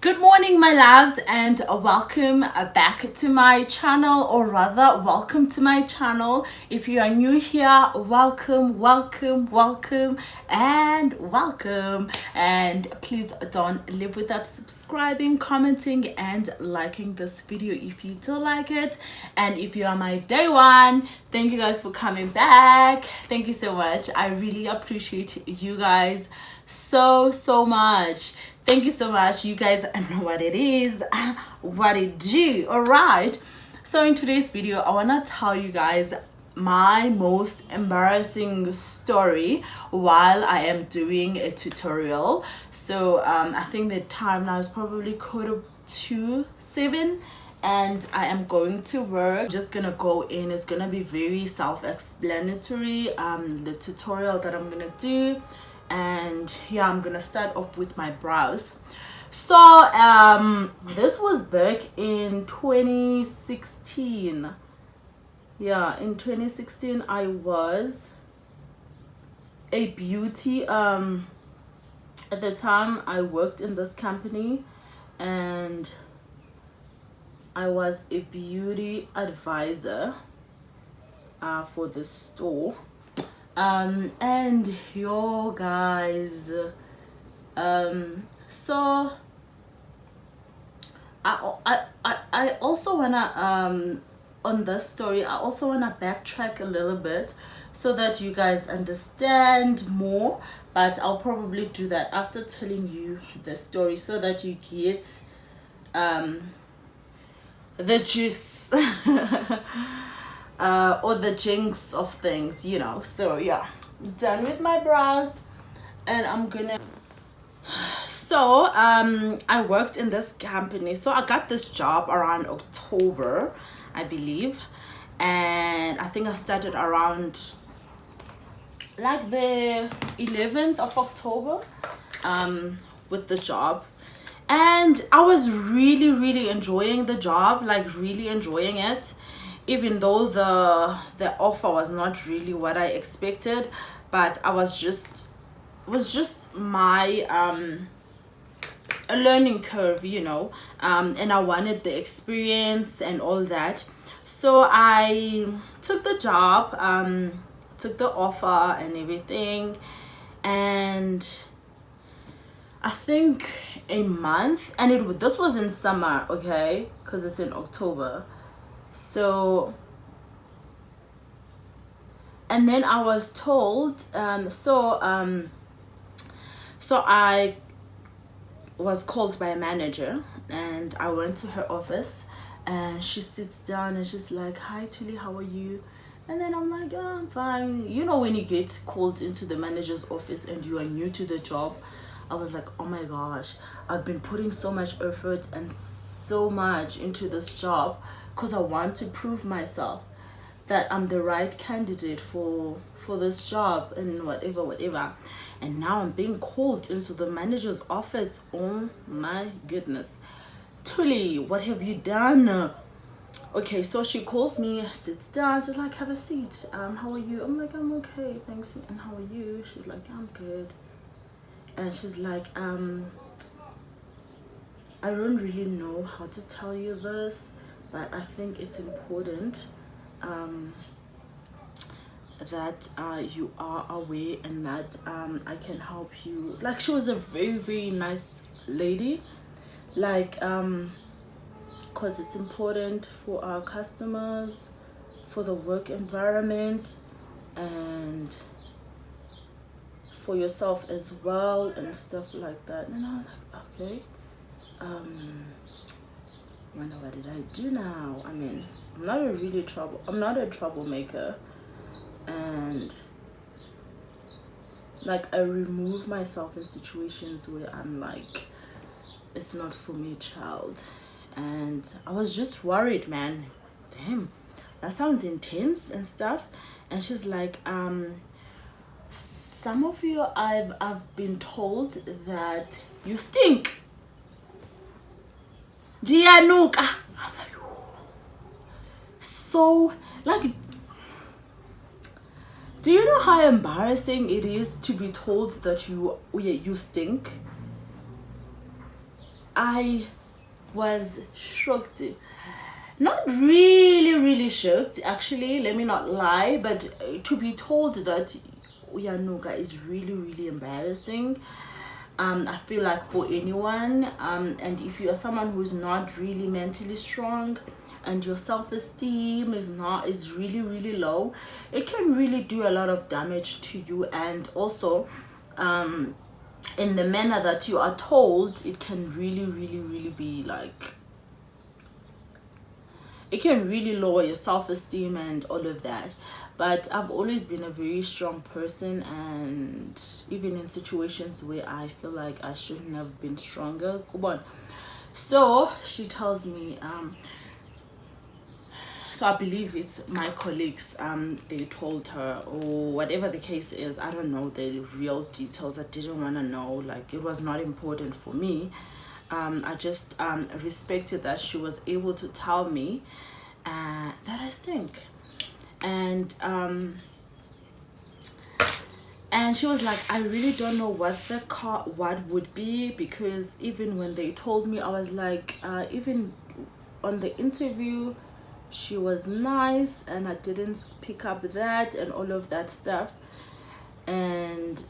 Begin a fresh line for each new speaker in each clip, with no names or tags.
Good morning, my loves, and welcome back to my channel, or rather welcome to my channel. If you are new here, welcome, and please don't leave without subscribing, commenting, and liking this video if you do like it. And if you are my day one, thank you guys for coming back. Thank you so much. I really appreciate you guys so much. Thank you so much. You guys know what it is, what it do. All right, so in today's video I want to tell you guys my most embarrassing story while I am doing a tutorial. So I think the time now is probably 7:45 and I am going to work. Just gonna go in. It's gonna be very self-explanatory, the tutorial that I'm gonna do. And yeah, I'm gonna start off with my brows. So this was back in 2016. Yeah, in 2016 I was a beauty at the time I worked in this company and I was a beauty advisor for the store. And yo guys, so I also wanna on this story I also wanna backtrack a little bit so that you guys understand more, but I'll probably do that after telling you the story so that you get the juice or the jinx of things, you know. So yeah, done with my brows, and I'm gonna I worked in this company. So I got this job around October, I believe, and I think I started around like the 11th of October with the job. And I was really enjoying the job, like really enjoying it, even though the offer was not really what I expected. But I was just, it was just my a learning curve, you know, and I wanted the experience and all that. So I took the job, took the offer and everything, and I think a month, and this was in summer, okay, because it's in October. So and then I was told so I was called by a manager, and I went to her office, and she sits down and she's like, "Hi Thuli, how are you?" And then I'm like, "Oh, I'm fine." You know, when you get called into the manager's office and you are new to the job, I was like, oh my gosh, I've been putting so much effort and so much into this job because I want to prove myself that I'm the right candidate for this job and whatever. And now I'm being called into the manager's office. Oh my goodness. Thuli, what have you done? Okay, so she calls me, sits down, she's like, "Have a seat. How are you?" I'm like, "I'm okay, thanks." "And how are you?" She's like, "I'm good." And she's like, I don't really know how to tell you this, but I think it's important that you are aware and that I can help you. Like, she was a very nice lady, like because it's important for our customers, for the work environment, and for yourself as well, and stuff like that. And I was like, okay, wonder what did I do now? I mean, I'm not a troublemaker, and like I remove myself in situations where I'm like, it's not for me, child. And I was just worried, man. Damn, that sounds intense and stuff. And she's like, some of you, I've been told that you stink. Dianuka. I'm like, so, like, do you know how embarrassing it is to be told that you stink? I was shocked. Not really shocked, actually, let me not lie, but to be told that uyanuka is really embarrassing. I feel like for anyone, and if you are someone who's not really mentally strong and your self-esteem is really low, it can really do a lot of damage to you. And also in the manner that you are told, it can really be like, it can really lower your self-esteem and all of that. But I've always been a very strong person, and even in situations where I feel like I shouldn't have been stronger, come on. So she tells me, so I believe it's my colleagues, they told her, or whatever the case is, I don't know the real details. I didn't want to know, like, it was not important for me. I just respected that she was able to tell me that I stink. And she was like, I really don't know what would be, because even when they told me, I was like, even on the interview she was nice and I didn't pick up that and all of that stuff. And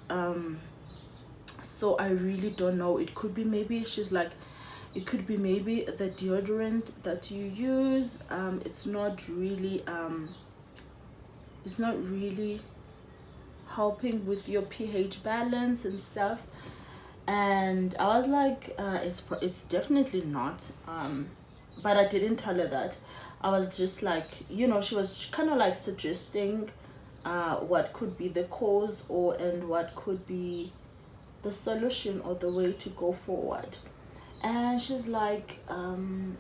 so I really don't know. It could be, maybe she's like, it could be maybe the deodorant that you use, it's not really helping with your pH balance and stuff. And I was like, it's definitely not, but I didn't tell her that. I was just like, you know, she was kind of like suggesting what could be the cause, and what could be the solution or the way to go forward. And she's like, I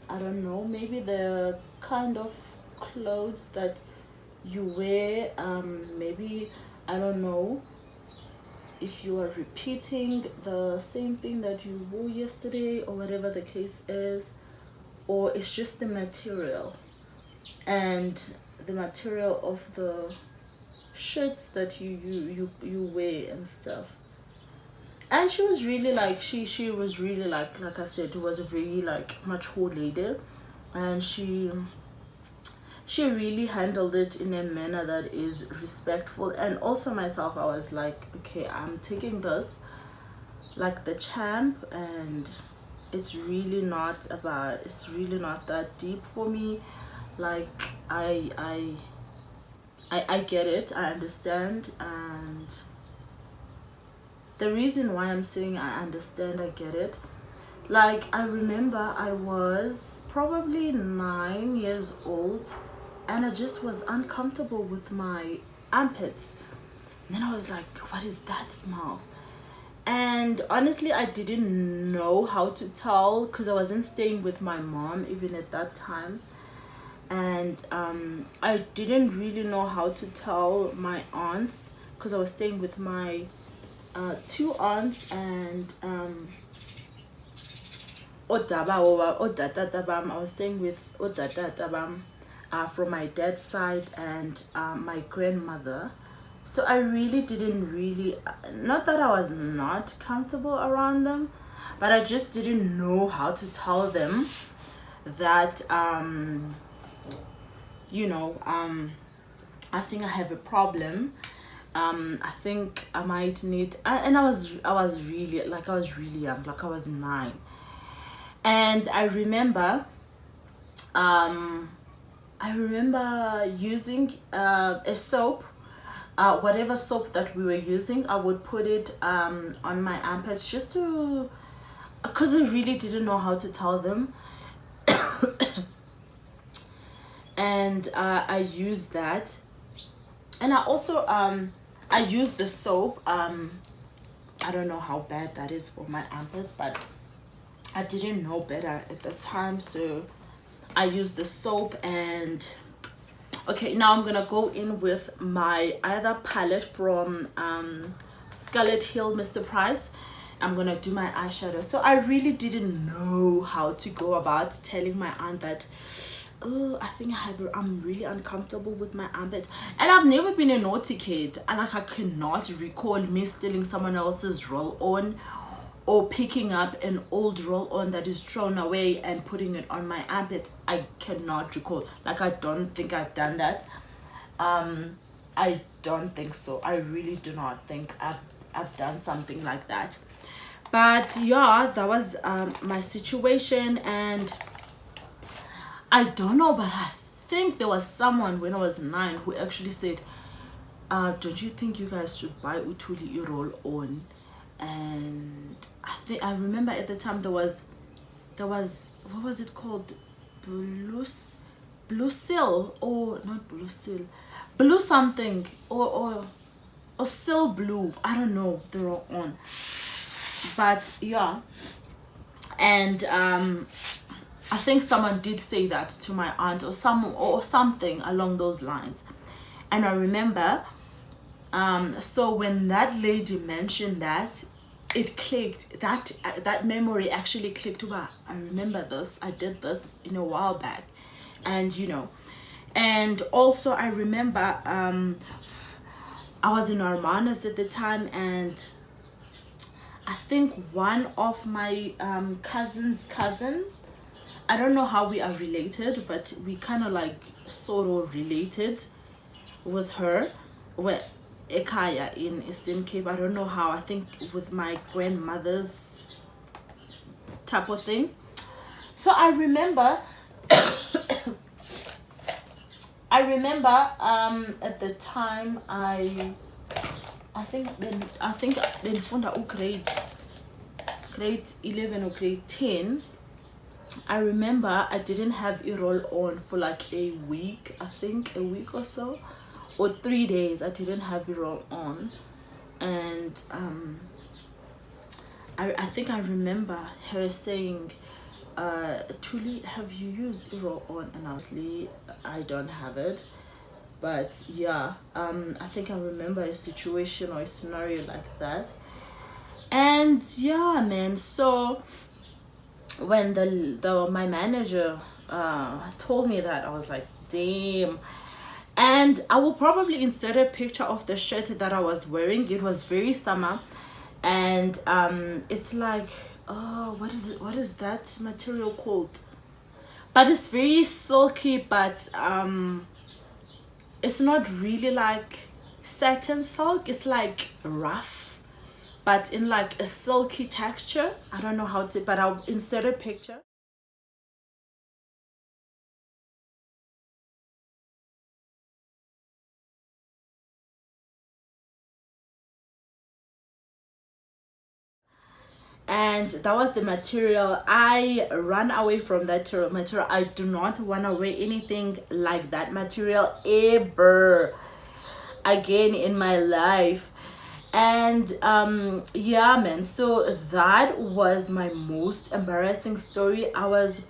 don't know, maybe the kind of clothes that you wear, maybe, I don't know, if you are repeating the same thing that you wore yesterday, or whatever the case is, or it's just the material, and the material of the shirts that you wear and stuff. And she was really like, she was really like I said, it was a very like mature lady, and she really handled it in a manner that is respectful. And also myself, I was like, okay, I'm taking this like the champ, and it's really not that deep for me. Like, I get it, I understand. And the reason why I'm saying I understand, I get it, like, I remember I was probably 9 years old, and I just was uncomfortable with my armpits. And then I was like, what is that smell? And honestly, I didn't know how to tell, because I wasn't staying with my mom even at that time. And I didn't really know how to tell my aunts, because I was staying with my 2 aunts, and I was staying with from my dad's side, and my grandmother. So I really didn't not that I was not comfortable around them, but I just didn't know how to tell them that you know, I think I have a problem. I think I might need, and I was really young, like I was 9. And I remember using a soap, whatever soap that we were using, I would put it on my armpits, just to, because I really didn't know how to tell them. And I used that, and I also I used the soap. I don't know how bad that is for my armpits, but I didn't know better at the time, so I used the soap. And okay, now I'm gonna go in with my other palette from Scarlet Hill, Mr. Price. I'm gonna do my eyeshadow. So I really didn't know how to go about telling my aunt that, oh, I think I'm really uncomfortable with my armpit. And I've never been a naughty kid, and like, I cannot recall me stealing someone else's roll on or picking up an old roll-on that is thrown away and putting it on my armpit. I cannot recall. Like, I don't think I've done that. I don't think so. I really do not think I've done something like that. But yeah, that was my situation. And I don't know, but I think there was someone when I was 9 who actually said, don't you think you guys should buy Uthuli roll-on? And I remember at the time there was what was it called, blue seal, or not blue seal, blue something, or seal blue, I don't know the roll-on. But yeah, and I think someone did say that to my aunt or something along those lines. And I remember so when that lady mentioned that, it clicked. That memory actually clicked. Wow, I remember this. I did this in a while back. And you know, and also I remember I was in Hermanus at the time, and I think one of my cousin's cousin, I don't know how we are related, but we kind of like sort of related with her. We're Ekaya in Eastern Cape. I don't know how. I think with my grandmother's type of thing. So I remember at the time I think when Funda grade 11 or grade 10, I remember I didn't have a roll-on for like a week. I think a week or so, or 3 days. I didn't have a roll-on. And I think I remember her saying, Thuli, have you used a roll-on? And honestly, I don't have it. But yeah, I think I remember a situation or a scenario like that. And yeah, man, so when my manager told me that, I was like, damn. And I will probably insert a picture of the shirt that I was wearing. It was very summer, and it's like, oh, what is that material called? But it's very silky, but it's not really like satin silk. It's like rough, but in like a silky texture. I don't know how to, but I'll insert a picture. And that was the material. I ran away from that material. I do not want to wear anything like that material ever again in my life. And yeah, man, so that was my most embarrassing story. I was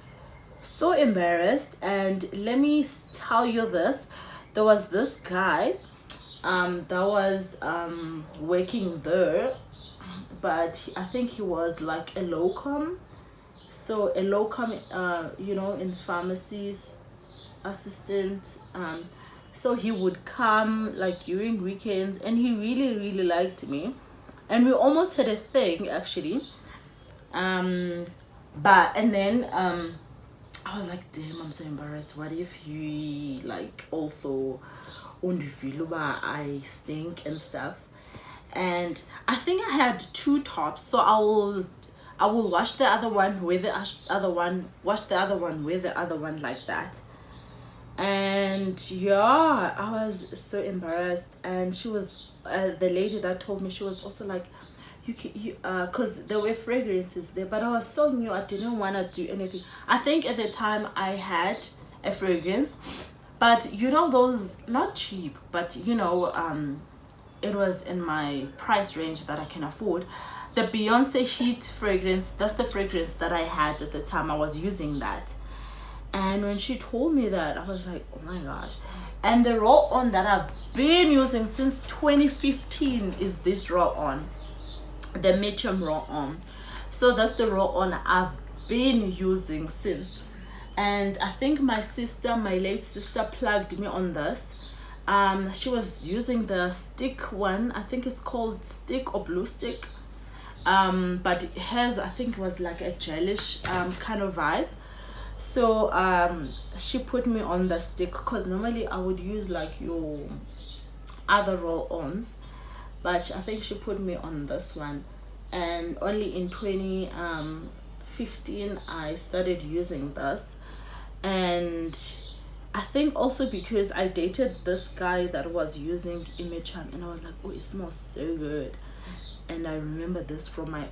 so embarrassed. And let me tell you this, there was this guy that was working there, but I think he was like a locum. So a locum, you know, in pharmacies, assistant. So he would come like during weekends, and he really liked me, and we almost had a thing actually. But and then I was like, damn, I'm so embarrassed. What if he like also I stink and stuff? And I think I had 2 tops, so I will wash the other one with the other one, wash the other one with the other one, like that. And yeah, I was so embarrassed. And she was the lady that told me, she was also like, you because there were fragrances there, but I was so new, I didn't want to do anything. I think at the time I had a fragrance, but you know, those not cheap, but you know, it was in my price range that I can afford. The Beyonce Heat fragrance, that's the fragrance that I had at the time. I was using that. And when she told me that, I was like, oh my gosh. And the roll-on that I've been using since 2015 is this roll-on, the medium roll-on. So that's the roll-on I've been using since. And I think my sister, my late sister, plugged me on this. She was using the stick one. I think it's called stick or blue stick. but hers I think was like a gelish kind of vibe. So she put me on the stick, because normally I would use like your other roll-ons, but I think she put me on this one. And only in 2015 I started using this. And I think also because I dated this guy that was using Imagem, and I was like, oh, it smells so good. And I remember this from my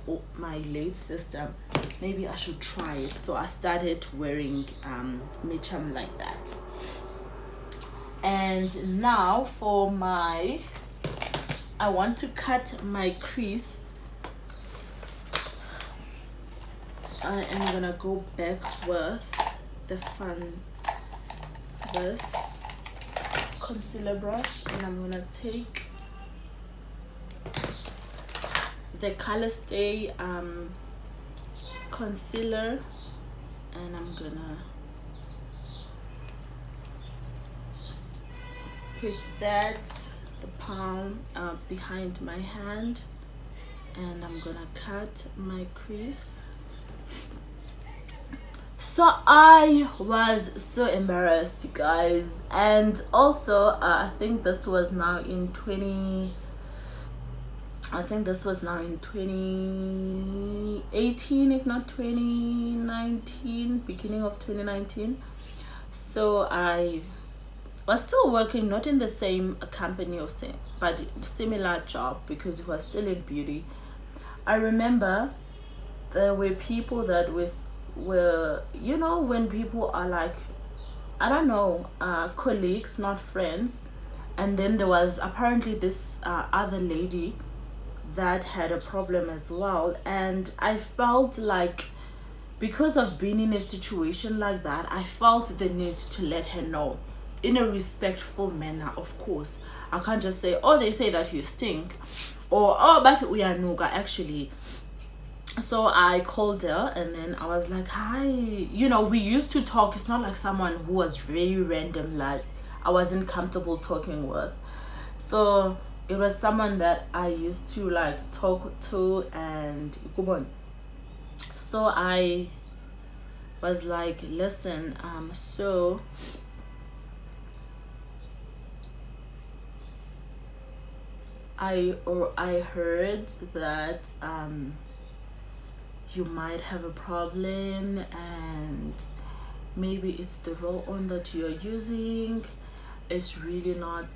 late sister. Maybe I should try it. So I started wearing Imagem like that. And now for I want to cut my crease. I am gonna go back with this concealer brush, and I'm gonna take the Color Stay concealer, and I'm gonna hit the palm behind my hand, and I'm gonna cut my crease. So I was so embarrassed, guys. And also I think this was now in 2018, if not 2019, beginning of 2019. So I was still working, not in the same company or same, but similar job, because it was still in beauty. I remember there were people that were, you know, when people are like, I don't know, colleagues, not friends. And then there was apparently this other lady that had a problem as well. And I felt like, because of being in a situation like that, I felt the need to let her know in a respectful manner. Of course, I can't just say, oh, they say that you stink, or oh, but we are nuga actually. So I called her, and then I was like, hi, you know, we used to talk. It's not like someone who was very random, like I wasn't comfortable talking with. So it was someone that I used to like talk to, and so I was like, listen, so I heard that you might have a problem, and maybe it's the roll-on that you're using. It's really not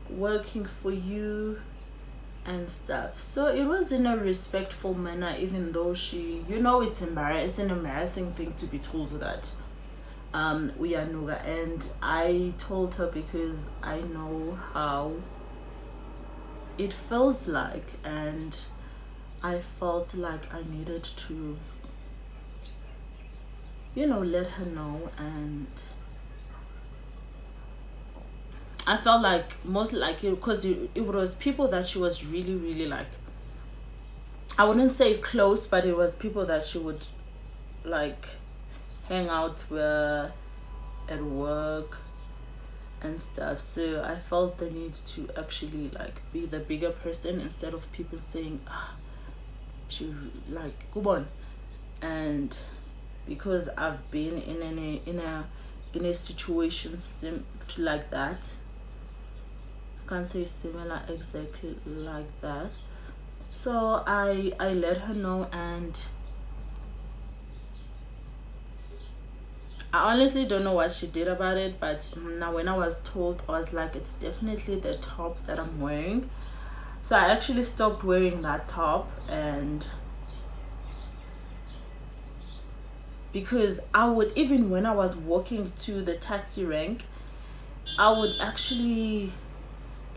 working for you and stuff. So it was in a respectful manner, even though she, you know, it's an embarrassing thing to be told that we are nuga. And I told her because I know how it feels like, and I felt like I needed to, you know, let her know. And I felt like mostly like, because it was people that she was really, really like, I wouldn't say close, but it was people that she would like hang out with at work and stuff. So I felt the need to actually like be the bigger person, instead of people saying, she like Kubon. And because I've been in a situation like that, I can't say similar exactly like that. So I let her know, and I honestly don't know what she did about it. But now when I was told, I was like, it's definitely the top that I'm wearing. So I actually stopped wearing that top, and because I would, even when I was walking to the taxi rank, I would actually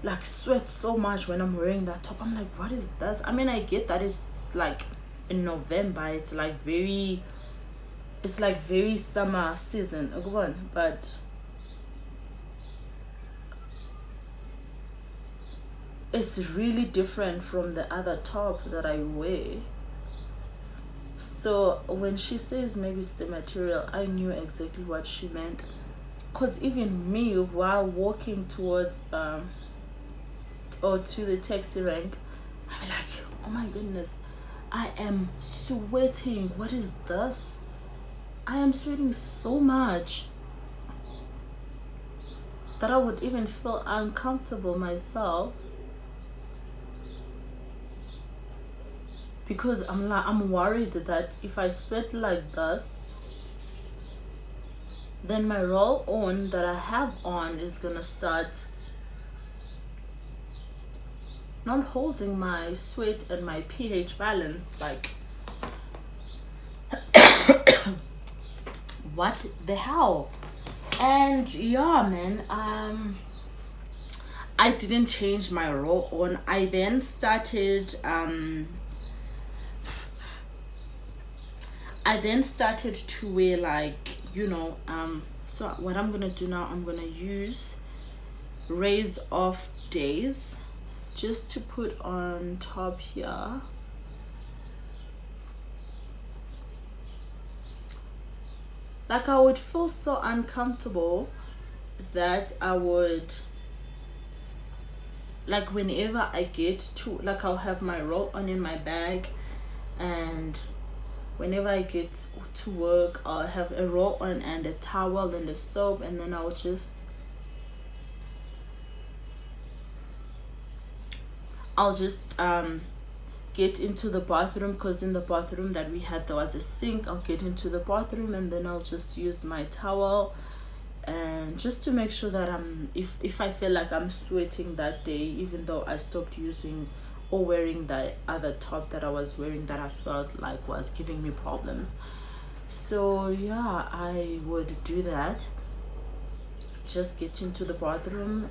like sweat so much when I'm wearing that top. I'm like, what is this? I mean, I get that it's like in November, it's like very summer season, but it's really different from the other top that I wear. So when she says maybe it's the material, I knew exactly what she meant. because even me, while walking towards or to the taxi rank, I'm like, oh my goodness, I am sweating. What is this? I am sweating so much that I would even feel uncomfortable myself, because I'm worried that if I sweat like this, then my roll on that I have on is gonna start not holding my sweat and my pH balance. Like, what the hell? And yeah, man, I didn't change my roll on. I then started to wear, like, you know, so what I'm gonna do now, I'm gonna use Raise Off Days just to put on top here. Like, I would feel so uncomfortable that I would, like, whenever I get to, like, I'll have my roll on in my bag, and whenever I get to work, I'll have a roll on and a towel and a soap, and then I'll just get into the bathroom, because in the bathroom that we had, there was a sink. I'll get into the bathroom, and then I'll just use my towel, and just to make sure that if I feel like I'm sweating that day, even though I stopped using or wearing the other top that I was wearing that I felt like was giving me problems. So yeah, I would do that. Just get into the bathroom,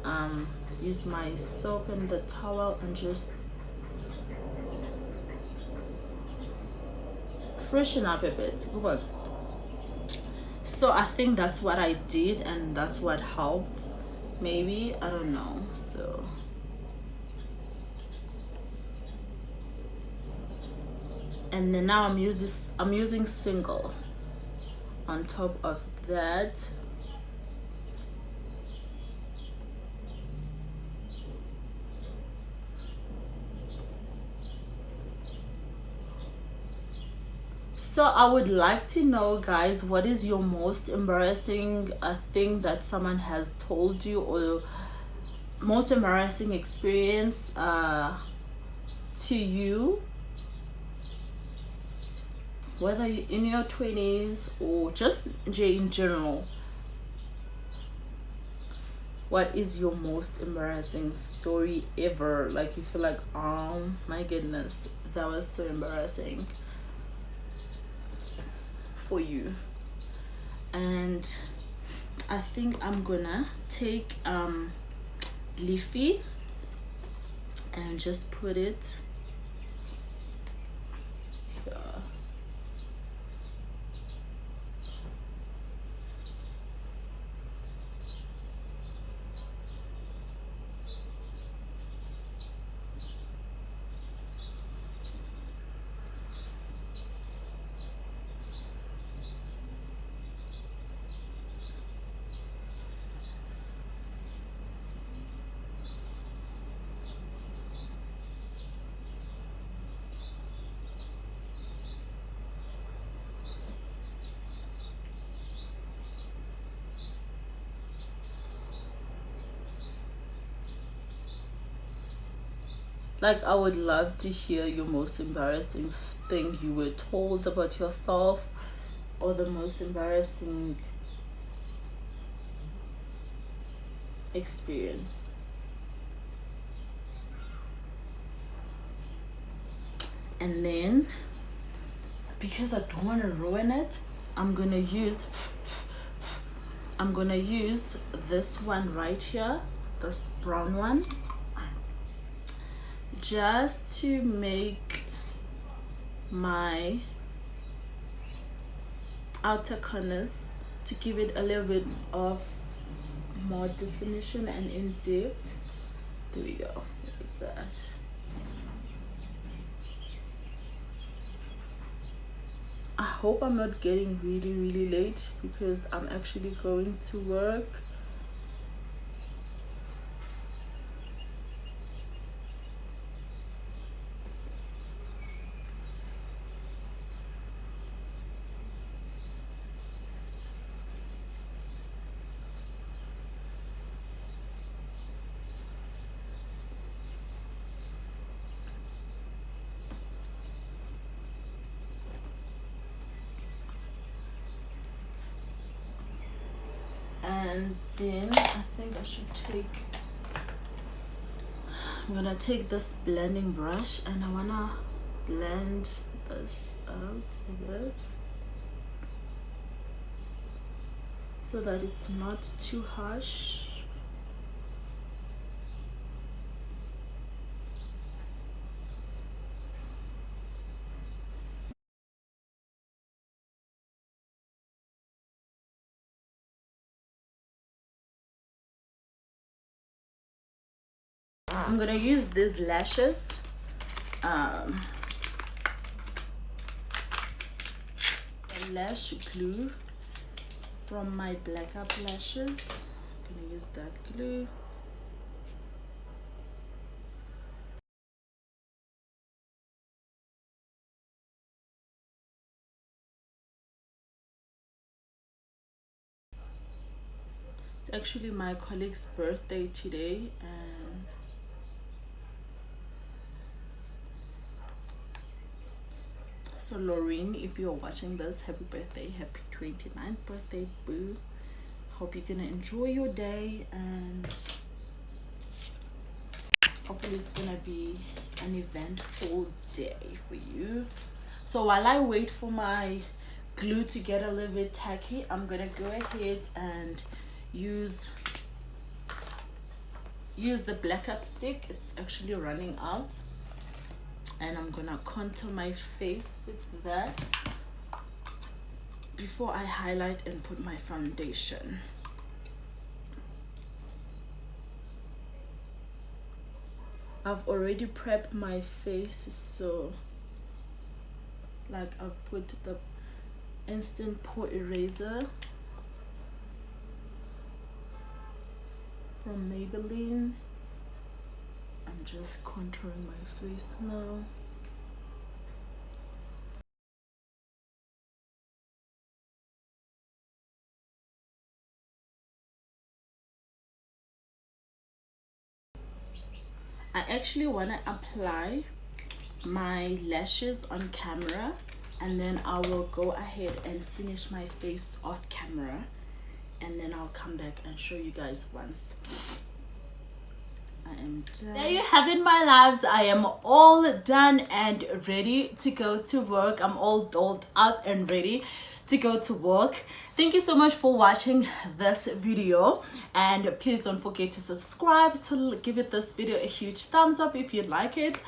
use my soap and the towel, and just freshen up a bit. Good. So I think that's what I did, and that's what helped. Maybe, I don't know. So and then now I'm using single on top of that. So I would like to know, guys, what is your most embarrassing thing that someone has told you, or most embarrassing experience to you, whether you're in your 20s or just in general. What is your most embarrassing story ever? Like, you feel like, oh my goodness, that was so embarrassing for you. And I think I'm gonna take Leafy and just put it here. Like, I would love to hear your most embarrassing thing you were told about yourself, or the most embarrassing experience. And then, because I don't want to ruin it, I'm gonna use this one right here, this brown one, just to make my outer corners, to give it a little bit of more definition and in depth. There we go, like that. hope I'm not getting really late because I'm actually going to work. And then I think I should I'm gonna take this blending brush and I wanna blend this out a bit so that it's not too harsh. I'm gonna use these lashes, Lash Glue from my Black Up lashes. I'm gonna use that glue. It's actually my colleague's birthday today, and so Lorraine, if you're watching this, happy birthday, happy 29th birthday, boo. Hope you're gonna enjoy your day, and hopefully it's gonna be an eventful day for you. So while I wait for my glue to get a little bit tacky, I'm gonna go ahead and use the Black Up stick. It's actually running out, and I'm gonna contour my face with that before I highlight and put my foundation. I've already prepped my face, so like I've put the instant pore eraser from Maybelline. I'm just contouring my face now. I actually want to apply my lashes on camera, and then I will go ahead and finish my face off camera, and then I'll come back and show you guys once I am done. There you have it, my loves. I am all done and ready to go to work. I'm all dolled up and ready to go to work. Thank you so much for watching this video, and please don't forget to subscribe, to give it this video a huge thumbs up if you like it.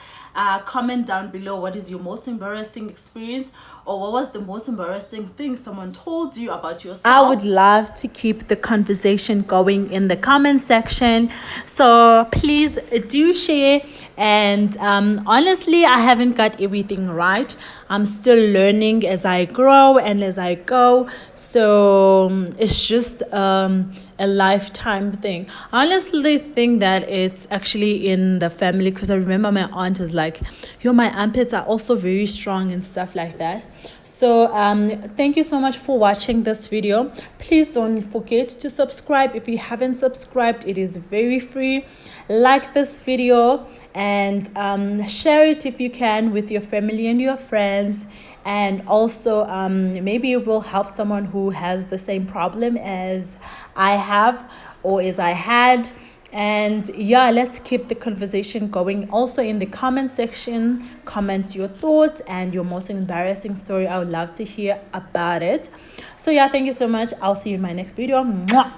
Comment down below what is your most embarrassing experience, or what was the most embarrassing thing someone told you about yourself. I would love to keep the conversation going in the comment section, so please do share. And honestly, I haven't got everything right. I'm still learning as I grow and as I go, so it's just a lifetime thing. I honestly think that it's actually in the family, because I remember my aunt is like, yo, my armpits are also very strong and stuff like that. So thank you so much for watching this video. Please don't forget to subscribe if you haven't subscribed. It is very free. Like this video and share it if you can with your family and your friends, and also maybe it will help someone who has the same problem as I have or as I had. And yeah, let's keep the conversation going. Also in the comment section, comment your thoughts and your most embarrassing story. I would love to hear about it. So yeah, thank you so much. I'll see you in my next video. Mwah!